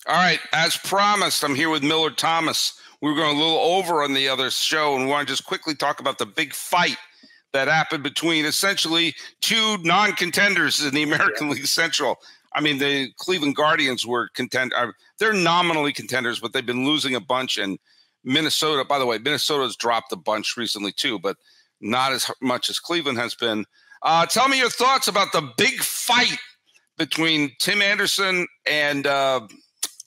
All right, as promised, I'm here with Miller Thomas. We were going a little over on the other show, and we want to just quickly talk about the big fight that happened between essentially two non-contenders in the American League Central. I mean, the Cleveland Guardians were they're nominally contenders, but they've been losing a bunch. And Minnesota, by the way, Minnesota's dropped a bunch recently too, but not as much as Cleveland has been. Tell me your thoughts about the big fight between Tim Anderson and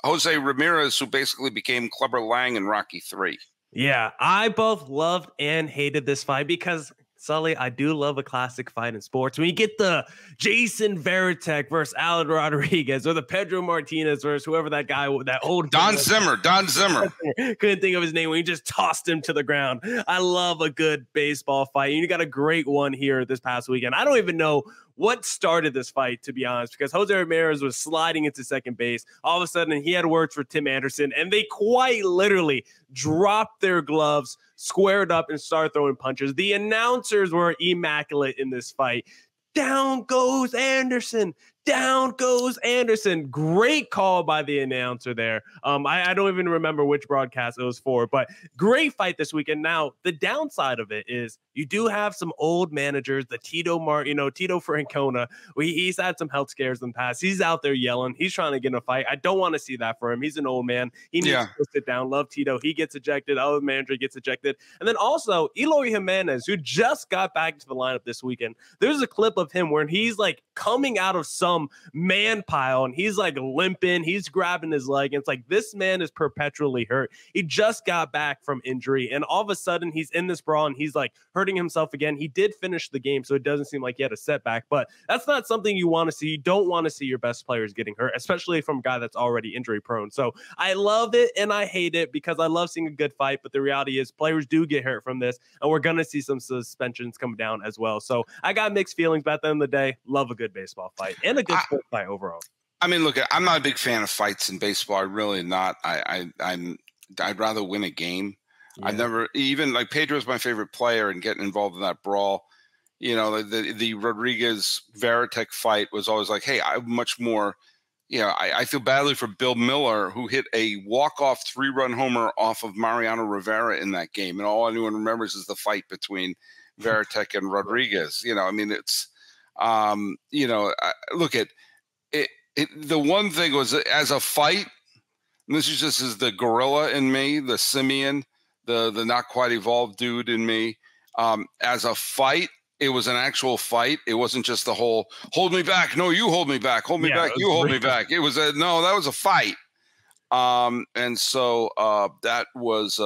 Jose Ramirez, who basically became Clubber Lang in Rocky 3. Yeah, I both loved and hated this fight because, Sully, I do love a classic fight in sports. When you get the Jason Varitek versus Alan Rodriguez, or the Pedro Martinez versus whoever that guy, that old Don Zimmer. Couldn't think of his name when you just tossed him to the ground. I love a good baseball fight. You got a great one here this past weekend. I don't even know what started this fight, to be honest, because Jose Ramirez was sliding into second base. All of a sudden, he had words for Tim Anderson, and they quite literally dropped their gloves, squared up, and started throwing punches. The announcers were immaculate in this fight. Down goes Anderson. Down goes Anderson. Great call by the announcer there. I don't even remember which broadcast it was for, but great fight this weekend. Now, the downside of it is you do have some old managers, the Tito Francona. He's had some health scares in the past. He's out there yelling. He's trying to get in a fight. I don't want to see that for him. He's an old man. He needs to go sit down. Love Tito. He gets ejected. Other manager gets ejected. And then also Eloy Jimenez, who just got back into the lineup this weekend. There's a clip of him where he's like coming out of some man pile and he's like limping. He's grabbing his leg. And it's like, this man is perpetually hurt. He just got back from injury. And all of a sudden he's in this brawl and he's like hurting himself again. He did finish the game, so it doesn't seem like he had a setback, but that's not something you want to see. You don't want to see your best players getting hurt, especially from a guy that's already injury prone. So I love it and I hate it because I love seeing a good fight, but the reality is players do get hurt from this, and we're going to see some suspensions come down as well. So I got mixed feelings, but at the end of the day, love a good baseball fight and a good sport fight overall. I mean, look, I'm not a big fan of fights in baseball. I'm really not. I'd rather win a game. Yeah. I've never, even like Pedro's my favorite player, and getting involved in that brawl, you know, the Rodriguez Varitek fight was always like, hey, I'm much more, you know, I feel badly for Bill Miller, who hit a walk-off 3-run homer off of Mariano Rivera in that game. And all anyone remembers is the fight between Varitek and Rodriguez. You know, I mean, it's, you know, look at it. The one thing was, as a fight, and this is just as the gorilla in me, the simian, the not quite evolved dude in me. As a fight, it was an actual fight. It wasn't just the whole hold me back. No, you hold me back. Hold me back. You hold me back. It was that was a fight. And so that was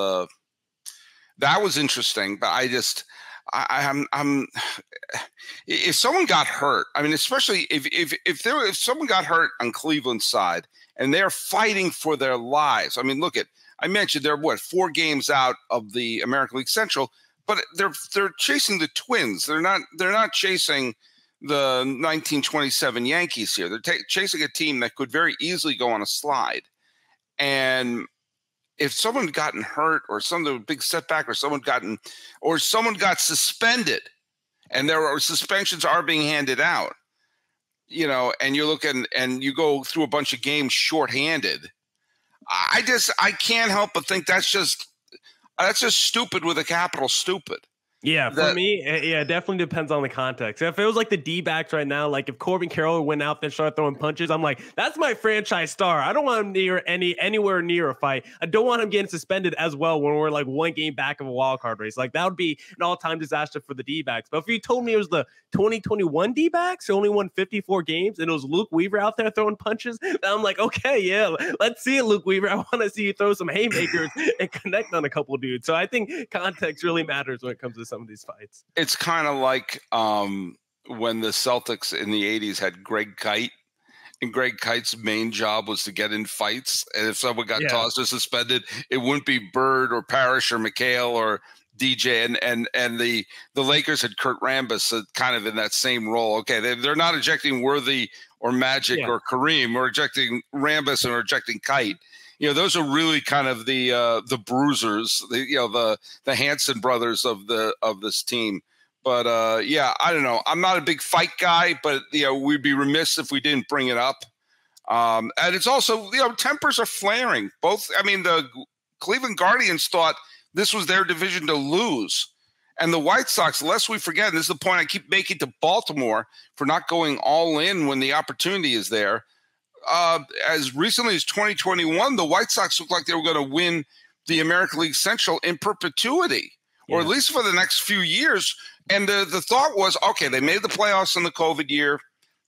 interesting. But I'm if someone got hurt, I mean, especially if someone got hurt on Cleveland's side and they're fighting for their lives. I mean, look at, I mentioned they're 4 games out of the American League Central, but they're chasing the Twins. They're not chasing the 1927 Yankees here. They're chasing a team that could very easily go on a slide. And if someone gotten hurt or some big setback, or someone got suspended, and there are suspensions are being handed out, you know, and you're looking and you go through a bunch of games shorthanded, I can't help but think that's just stupid with a capital stupid. Yeah, for me, it definitely depends on the context. If it was like the D-backs right now, like if Corbin Carroll went out there and started throwing punches, I'm like, that's my franchise star. I don't want him anywhere near a fight. I don't want him getting suspended as well when we're like 1 game back of a wild card race. Like that would be an all-time disaster for the D-backs. But if you told me it was the 2021 D-backs who only won 54 games and it was Luke Weaver out there throwing punches, then I'm like, okay, yeah, let's see it, Luke Weaver. I want to see you throw some haymakers and connect on a couple of dudes. So I think context really matters when it comes to some of these fights. It's kind of like when the Celtics in the 80s had Greg Kite, and Greg Kite's main job was to get in fights. And if someone got tossed or suspended, it wouldn't be Bird or Parrish or McHale or DJ. And the Lakers had Kurt Rambis kind of in that same role. Okay, they're not ejecting Worthy or Magic or Kareem. We're ejecting Rambis and we're ejecting Kite. You know, those are really kind of the bruisers, the Hanson brothers of this team. But yeah, I don't know. I'm not a big fight guy, but you know, we'd be remiss if we didn't bring it up. And it's also, tempers are flaring. Both, I mean, the Cleveland Guardians thought this was their division to lose. And the White Sox, lest we forget, and this is the point I keep making to Baltimore for not going all in when the opportunity is there. As recently as 2021, the White Sox looked like they were going to win the American League Central in perpetuity, or at least for the next few years. And the thought was, okay, they made the playoffs in the COVID year.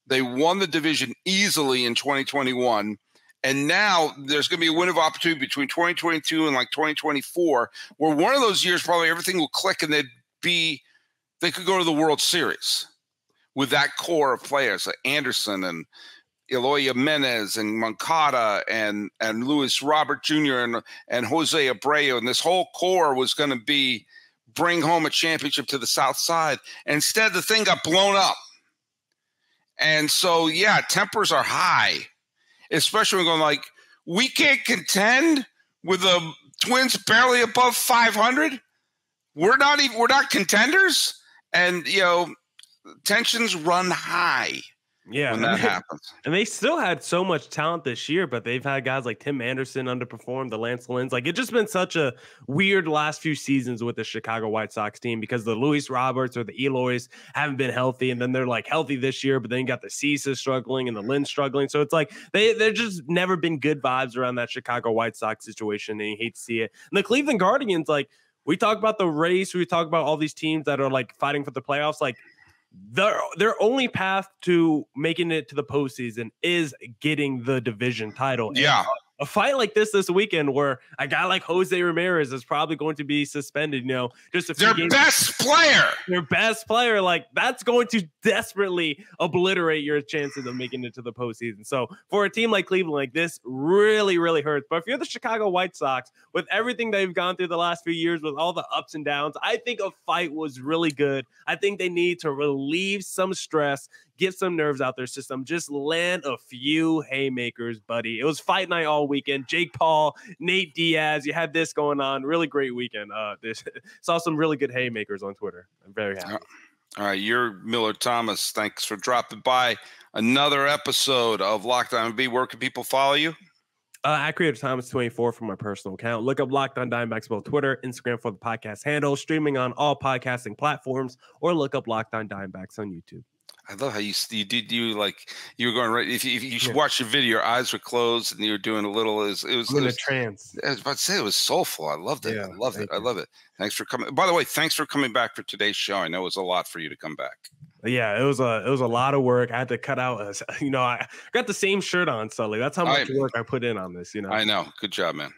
They won the division easily in 2021. And now there's going to be a window of opportunity between 2022 and like 2024, where one of those years probably everything will click and they could go to the World Series with that core of players, like Anderson and Eloy Jimenez and Moncada and Luis Robert Jr. and Jose Abreu. And this whole core was going to bring home a championship to the South Side. And instead, the thing got blown up. And so, yeah, tempers are high. Especially when going we can't contend with the Twins barely above 500. We're not contenders, and tensions run high. Yeah, when that happens. And they still had so much talent this year, but they've had guys like Tim Anderson underperform, the Lance Lynn's. It's just been such a weird last few seasons with the Chicago White Sox team because the Luis Roberts or the Eloys haven't been healthy, and then they're healthy this year, but then you got the Cisa struggling and the Lynn struggling. So it's they're just never been good vibes around that Chicago White Sox situation, and you hate to see it. And the Cleveland Guardians, we talk about the race, we talk about all these teams that are fighting for the playoffs, their only path to making it to the postseason is getting the division title. Yeah. And a fight like this weekend where a guy like Jose Ramirez is probably going to be suspended, just a few games. Their best player, that's going to desperately obliterate your chances of making it to the postseason. So for a team like Cleveland, this really, really hurts. But if you're the Chicago White Sox, with everything they've gone through the last few years, with all the ups and downs, I think a fight was really good. I think they need to relieve some stress, get some nerves out their system, just land a few haymakers, buddy. It was fight night all weekend. Jake Paul, Nate Diaz, you had this going on. Really great weekend. Saw some really good haymakers on Twitter. I'm very happy. All right, you're Miller Thomas. Thanks for dropping by another episode of Locked On MLB. Where can people follow you? At Creator Thomas 24 from my personal account. Look up Locked On Diamondbacks, both Twitter, Instagram for the podcast handle, streaming on all podcasting platforms, or look up Locked On Diamondbacks on YouTube. I love how you were going right. If you watch your video, your eyes were closed and you were doing a little. It was in a trance. I was about to say it was soulful. I loved it. Yeah, I love it. Thanks for coming. By the way, thanks for coming back for today's show. I know it was a lot for you to come back. Yeah, it was a lot of work. I had to cut out. I got the same shirt on, Sully. That's how much work I put in on this. I know. Good job, man.